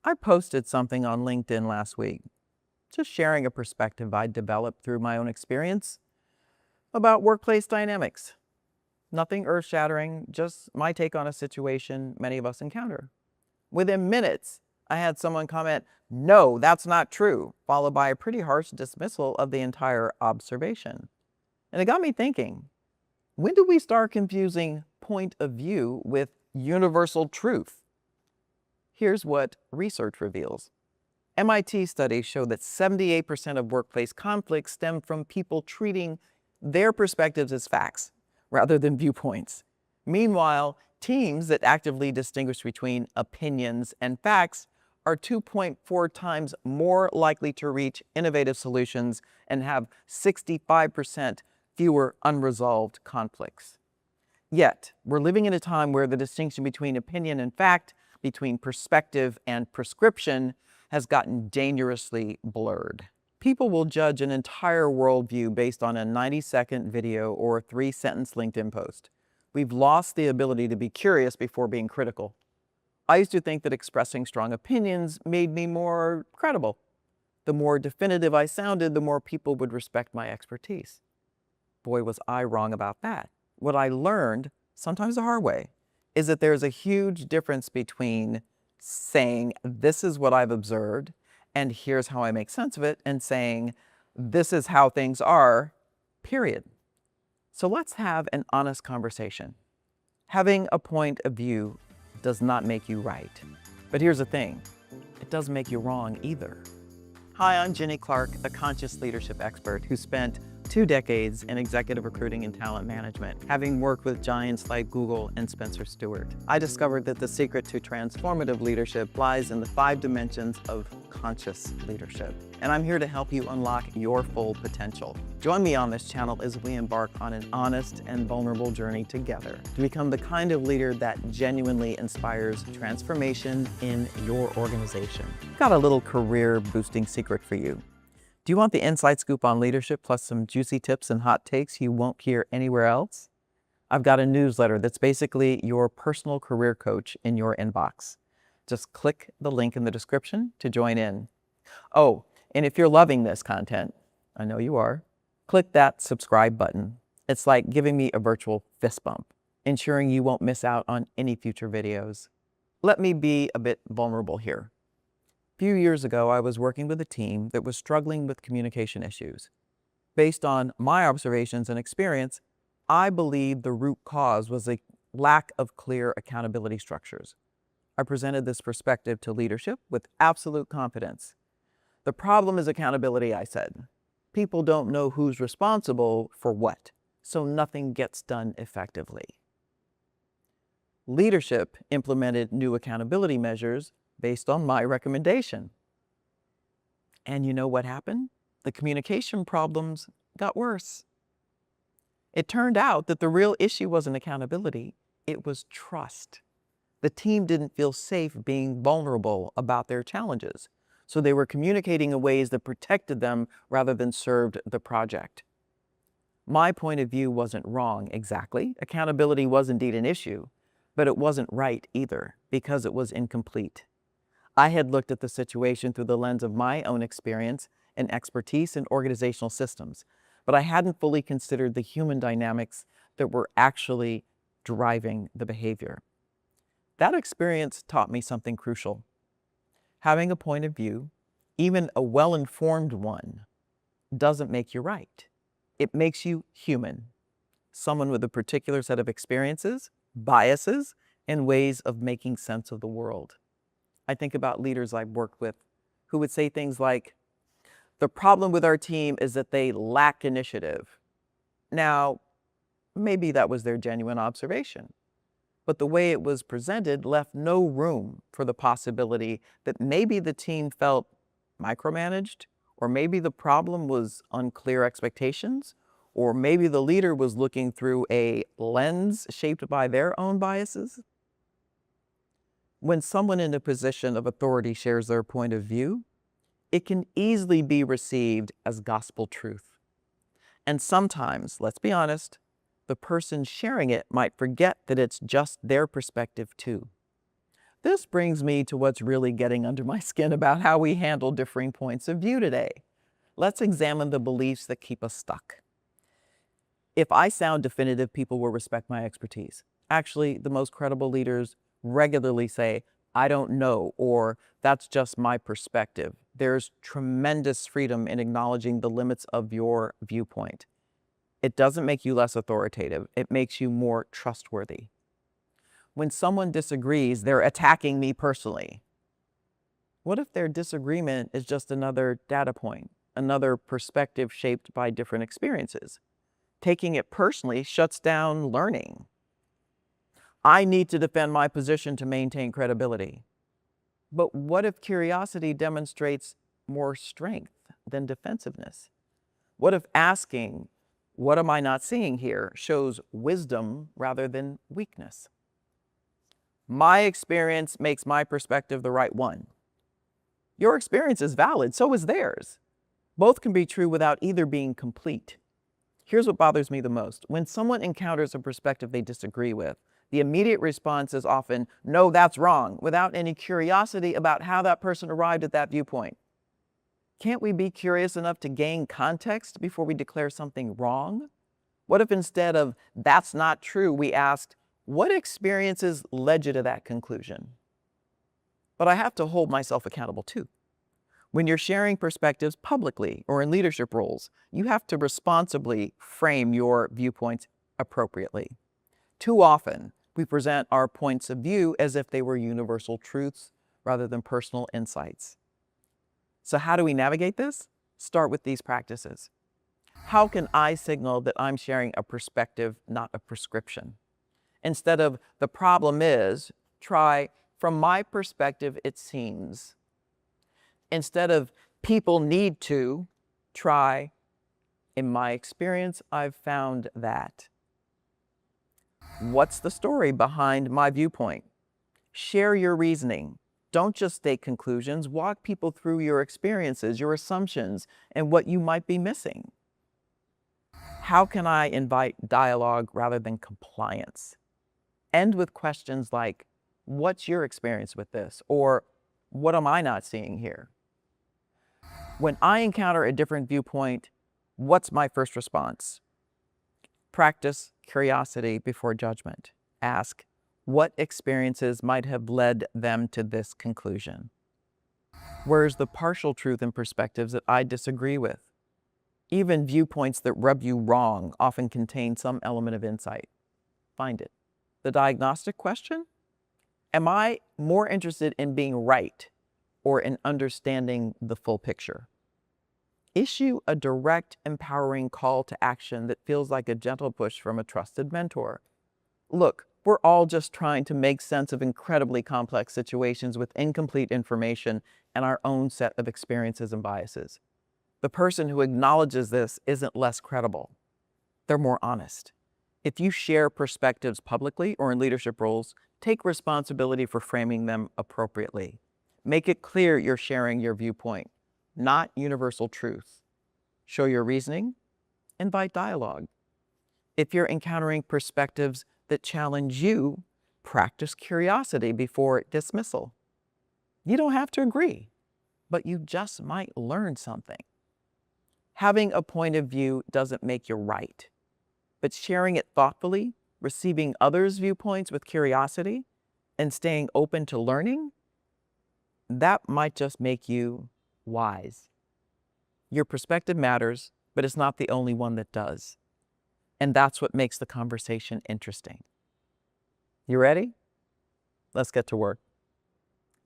I posted something on LinkedIn last week, just sharing a perspective I developed through my own experience about workplace dynamics. Nothing earth-shattering, just my take on a situation many of us encounter. Within minutes, I had someone comment, "No, that's not true," followed by a pretty harsh dismissal of the entire observation. And it got me thinking, when do we start confusing point of view with universal truth? Here's what research reveals. MIT studies show that 78% of workplace conflicts stem from people treating their perspectives as facts rather than viewpoints. Meanwhile, teams that actively distinguish between opinions and facts are 2.4 times more likely to reach innovative solutions and have 65% fewer unresolved conflicts. Yet, we're living in a time where the distinction between opinion and fact, between perspective and prescription, has gotten dangerously blurred. People will judge an entire worldview based on a 90-second video or a 3-sentence LinkedIn post. We've lost the ability to be curious before being critical. I used to think that expressing strong opinions made me more credible. The more definitive I sounded, the more people would respect my expertise. Boy, was I wrong about that. What I learned, sometimes the hard way, is that there's a huge difference between saying, "This is what I've observed, and here's how I make sense of it," and saying, "This is how things are, period." So let's have an honest conversation. Having a point of view does not make you right. But here's the thing, it doesn't make you wrong either. Hi, I'm Jenny Clark, a conscious leadership expert who spent 2 decades in executive recruiting and talent management, having worked with giants like Google and Spencer Stuart. I discovered that the secret to transformative leadership lies in the 5 dimensions of conscious leadership. And I'm here to help you unlock your full potential. Join me on this channel as we embark on an honest and vulnerable journey together to become the kind of leader that genuinely inspires transformation in your organization. Got a little career boosting secret for you. Do you want the inside scoop on leadership plus some juicy tips and hot takes you won't hear anywhere else? I've got a newsletter that's basically your personal career coach in your inbox. Just click the link in the description to join in. Oh, and if you're loving this content, I know you are, click that subscribe button. It's like giving me a virtual fist bump, ensuring you won't miss out on any future videos. Let me be a bit vulnerable here. A few years ago, I was working with a team that was struggling with communication issues. Based on my observations and experience, I believed the root cause was a lack of clear accountability structures. I presented this perspective to leadership with absolute confidence. The problem is accountability, I said. People don't know who's responsible for what, so nothing gets done effectively. Leadership implemented new accountability measures based on my recommendation. And you know what happened? The communication problems got worse. It turned out that the real issue wasn't accountability, it was trust. The team didn't feel safe being vulnerable about their challenges, so they were communicating in ways that protected them rather than served the project. My point of view wasn't wrong exactly. Accountability was indeed an issue, but it wasn't right either because it was incomplete. I had looked at the situation through the lens of my own experience and expertise in organizational systems, but I hadn't fully considered the human dynamics that were actually driving the behavior. That experience taught me something crucial. Having a point of view, even a well-informed one, doesn't make you right. It makes you human, someone with a particular set of experiences, biases, and ways of making sense of the world. I think about leaders I've worked with who would say things like, "The problem with our team is that they lack initiative." Now, maybe that was their genuine observation, but the way it was presented left no room for the possibility that maybe the team felt micromanaged, or maybe the problem was unclear expectations, or maybe the leader was looking through a lens shaped by their own biases. When someone in a position of authority shares their point of view, it can easily be received as gospel truth. And sometimes, let's be honest, the person sharing it might forget that it's just their perspective too. This brings me to what's really getting under my skin about how we handle differing points of view today. Let's examine the beliefs that keep us stuck. If I sound definitive, people will respect my expertise. Actually, the most credible leaders regularly say, "I don't know," or "that's just my perspective." There's tremendous freedom in acknowledging the limits of your viewpoint. It doesn't make you less authoritative. It makes you more trustworthy. When someone disagrees, they're attacking me personally. What if their disagreement is just another data point, another perspective shaped by different experiences? Taking it personally shuts down learning. I need to defend my position to maintain credibility. But what if curiosity demonstrates more strength than defensiveness? What if asking, "What am I not seeing here?" shows wisdom rather than weakness? My experience makes my perspective the right one. Your experience is valid, so is theirs. Both can be true without either being complete. Here's what bothers me the most. When someone encounters a perspective they disagree with, the immediate response is often, "No, that's wrong," without any curiosity about how that person arrived at that viewpoint. Can't we be curious enough to gain context before we declare something wrong? What if instead of "that's not true," we asked, "What experiences led you to that conclusion?" But I have to hold myself accountable too. When you're sharing perspectives publicly or in leadership roles, you have to responsibly frame your viewpoints appropriately. Too often, we present our points of view as if they were universal truths rather than personal insights. So how do we navigate this? Start with these practices. How can I signal that I'm sharing a perspective, not a prescription? Instead of "the problem is," try "from my perspective, it seems." Instead of "people need to," try "in my experience, I've found that." What's the story behind my viewpoint? Share your reasoning. Don't just state conclusions. Walk people through your experiences, your assumptions, and what you might be missing. How can I invite dialogue rather than compliance? End with questions like, "What's your experience with this?" or "What am I not seeing here?" When I encounter a different viewpoint, what's my first response? Practice curiosity before judgment. Ask, what experiences might have led them to this conclusion? Where's the partial truth in perspectives that I disagree with? Even viewpoints that rub you wrong often contain some element of insight. Find it. The diagnostic question? Am I more interested in being right or in understanding the full picture? Issue a direct, empowering call to action that feels like a gentle push from a trusted mentor. Look, we're all just trying to make sense of incredibly complex situations with incomplete information and our own set of experiences and biases. The person who acknowledges this isn't less credible. They're more honest. If you share perspectives publicly or in leadership roles, take responsibility for framing them appropriately. Make it clear you're sharing your viewpoint, not universal truth. Show your reasoning. Invite dialogue. If you're encountering perspectives that challenge you, practice curiosity before dismissal. You don't have to agree, but you just might learn something. Having a point of view doesn't make you right, but sharing it thoughtfully, receiving others' viewpoints with curiosity, and staying open to learning, that might just make you wise. Your perspective matters, but it's not the only one that does. And that's what makes the conversation interesting. You ready? Let's get to work.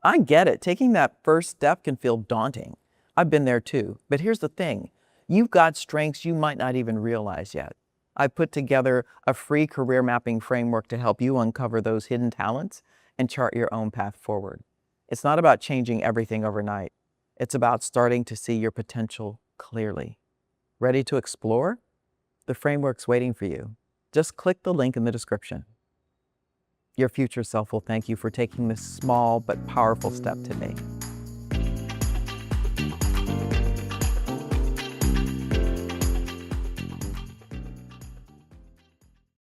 I get it. Taking that first step can feel daunting. I've been there too. But here's the thing. You've got strengths you might not even realize yet. I've put together a free career mapping framework to help you uncover those hidden talents and chart your own path forward. It's not about changing everything overnight. It's about starting to see your potential clearly. Ready to explore? The framework's waiting for you. Just click the link in the description. Your future self will thank you for taking this small but powerful step today.